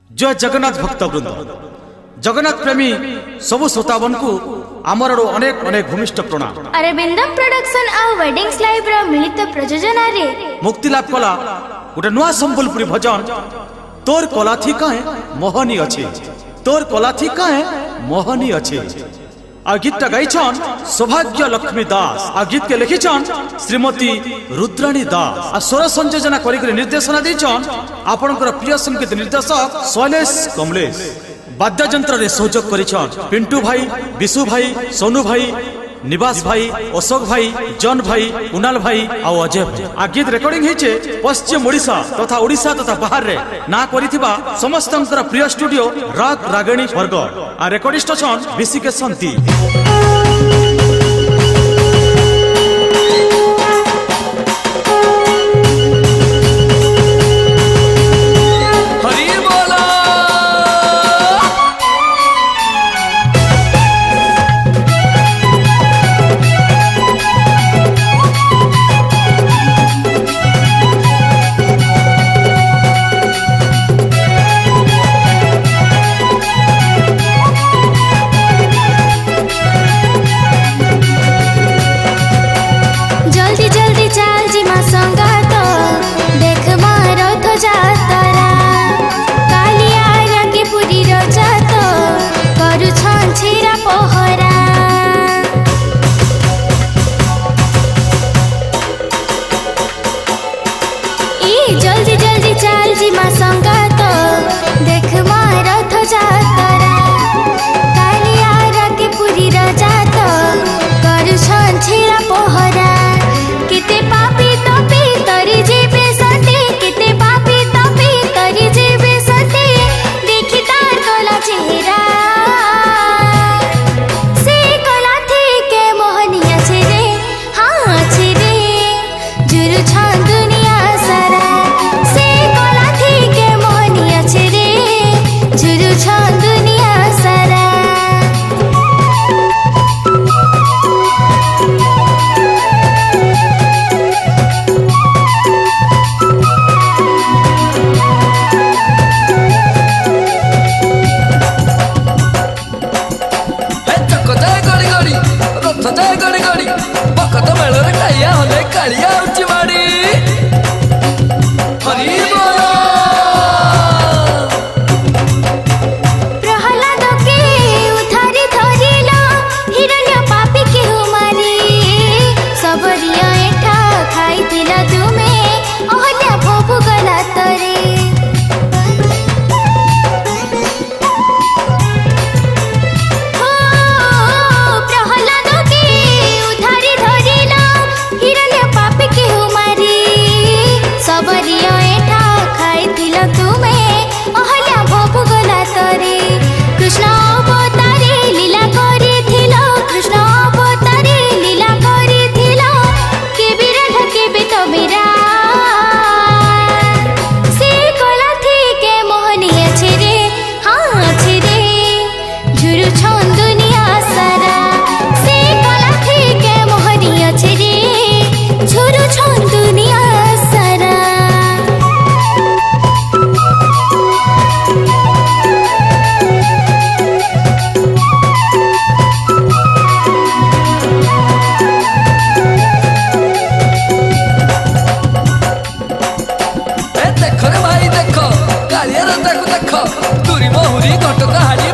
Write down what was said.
जय जगन्नाथ भक्त वृंद जगन्नाथ प्रेमी सबु श्रोतावन को आमर अनेक अनेक भूमिष्ठ प्रणाम। अरविंदम प्रोडक्शन और वेडिंग्स लाइव रो मिलित प्रयोजन रे मुक्ति लाभ कला गोटे नुआ संबलपुरी भजन तोर कला थी काहे मोहनी अच्छे तोर कला थी काहे मोहनी अच्छे। आ गीत गाइछन सौभाग्य लक्ष्मी दास आ गीत के लिखिछन श्रीमती रुद्राणी दास आ स्वर संयोजना करी निर्देशना देछन आपनकर प्रिय संगीत निर्देशक शैलेश कमलेश। वाद्ययंत्र रे सहयोग करिछन पिंटू भाई विशु भाई सोनू भाई निवास भाई अशोक भाई जॉन भाई कुणाल भाई और अजय भाई। आ गीत रेकर्डिंग होइछे पश्चिम ओडिशा तथा ओडिशा तथा बाहर रे ना करिथिबा समस्तंकर प्रिय स्टूडियो राग रागिणी बरगढ़। आ रेकर्डिस्ट छन विशिके संती। जल्दी जल्दी चल जी मां संगात देख मारथ जातरा कालिया रंगे पुरी रजात करू छंछिरा पोहरा किते पापी तपी तरी जीवे सती किते पापी तपी तरी जीवे सती देखी तार कोला चेहरा से कोला थी के मोहनिया छे रे हां छे रे जुरु छान दुनिया सारा दुनिया सारा। देखो रे भाई देखो कालिया रंदा को देखो तुरी मोहुरी घटका हाड़ी